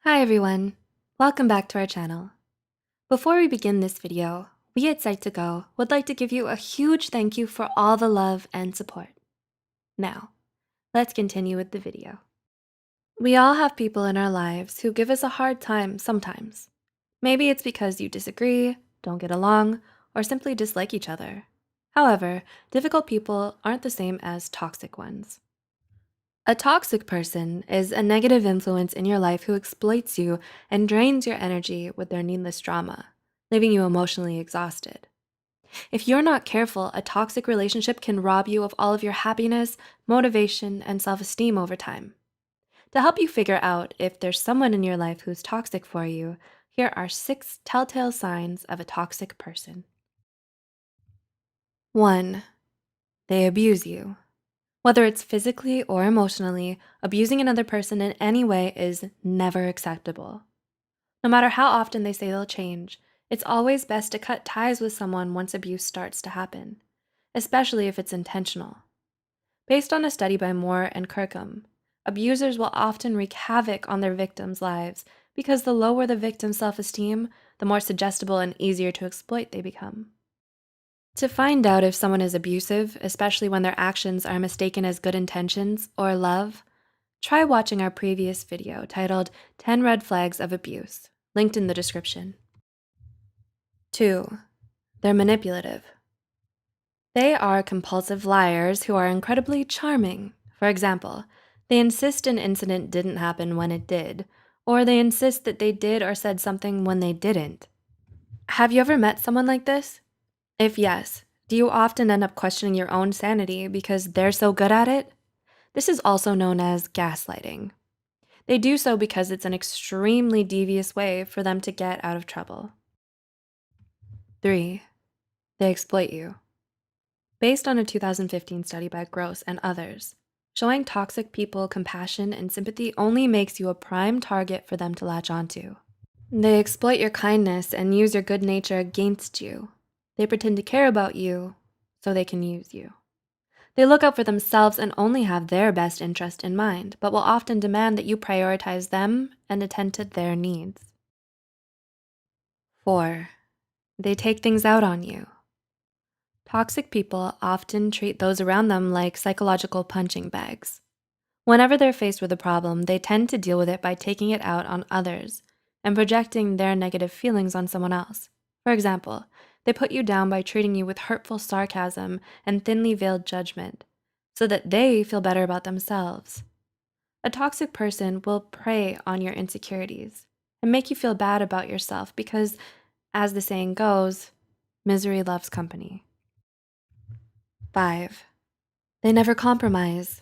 Hi everyone, welcome back to our channel. Before we begin this video, we at Psych2Go would like to give you a huge thank you for all the love and support. Now, let's continue with the video. We all have people in our lives who give us a hard time sometimes. Maybe it's because you disagree, don't get along, or simply dislike each other. However, difficult people aren't the same as toxic ones. A toxic person is a negative influence in your life who exploits you and drains your energy with their needless drama, leaving you emotionally exhausted. If you're not careful, a toxic relationship can rob you of all of your happiness, motivation, and self-esteem over time. To help you figure out if there's someone in your life who's toxic for you, here are 6 telltale signs of a toxic person. 1. They abuse you. Whether it's physically or emotionally, abusing another person in any way is never acceptable. No matter how often they say they'll change, it's always best to cut ties with someone once abuse starts to happen, especially if it's intentional. Based on a study by Moore and Kirkham, abusers will often wreak havoc on their victims' lives because the lower the victim's self-esteem, the more suggestible and easier to exploit they become. To find out if someone is abusive, especially when their actions are mistaken as good intentions or love, try watching our previous video titled 10 Red Flags of Abuse, linked in the description. 2. They're manipulative. They are compulsive liars who are incredibly charming. For example, they insist an incident didn't happen when it did, or they insist that they did or said something when they didn't. Have you ever met someone like this? If yes, do you often end up questioning your own sanity because they're so good at it? This is also known as gaslighting. They do so because it's an extremely devious way for them to get out of trouble. 3. They exploit you. Based on a 2015 study by Gross and others, showing toxic people compassion and sympathy only makes you a prime target for them to latch onto. They exploit your kindness and use your good nature against you. They pretend to care about you so they can use you. They look out for themselves and only have their best interest in mind, but will often demand that you prioritize them and attend to their needs. 4. They take things out on you. Toxic people often treat those around them like psychological punching bags. Whenever they're faced with a problem, they tend to deal with it by taking it out on others and projecting their negative feelings on someone else. For example, they put you down by treating you with hurtful sarcasm and thinly veiled judgment so that they feel better about themselves. A toxic person will prey on your insecurities and make you feel bad about yourself because, as the saying goes, misery loves company. 5. They never compromise.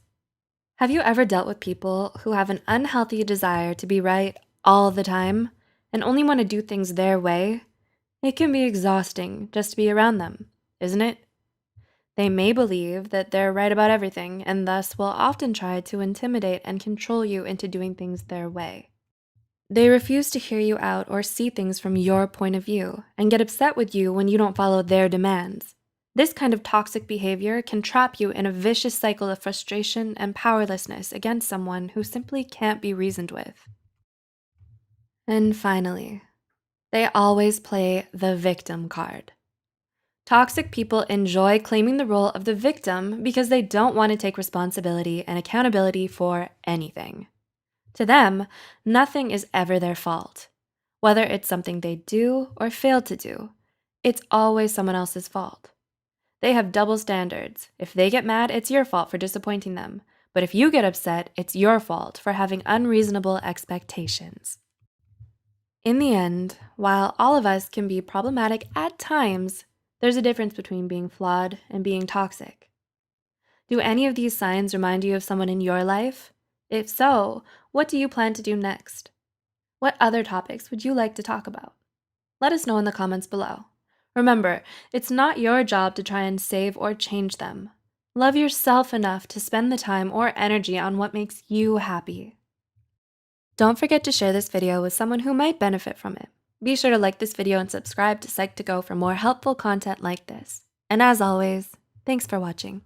Have you ever dealt with people who have an unhealthy desire to be right all the time and only want to do things their way? It can be exhausting just to be around them, isn't it? They may believe that they're right about everything and thus will often try to intimidate and control you into doing things their way. They refuse to hear you out or see things from your point of view and get upset with you when you don't follow their demands. This kind of toxic behavior can trap you in a vicious cycle of frustration and powerlessness against someone who simply can't be reasoned with. And finally, they always play the victim card. Toxic people enjoy claiming the role of the victim because they don't want to take responsibility and accountability for anything. To them, nothing is ever their fault. Whether it's something they do or fail to do, it's always someone else's fault. They have double standards. If they get mad, it's your fault for disappointing them. But if you get upset, it's your fault for having unreasonable expectations. In the end, while all of us can be problematic at times, there's a difference between being flawed and being toxic. Do any of these signs remind you of someone in your life? If so, what do you plan to do next? What other topics would you like to talk about? Let us know in the comments below. Remember, it's not your job to try and save or change them. Love yourself enough to spend the time or energy on what makes you happy. Don't forget to share this video with someone who might benefit from it. Be sure to like this video and subscribe to Psych2Go for more helpful content like this. And as always, thanks for watching.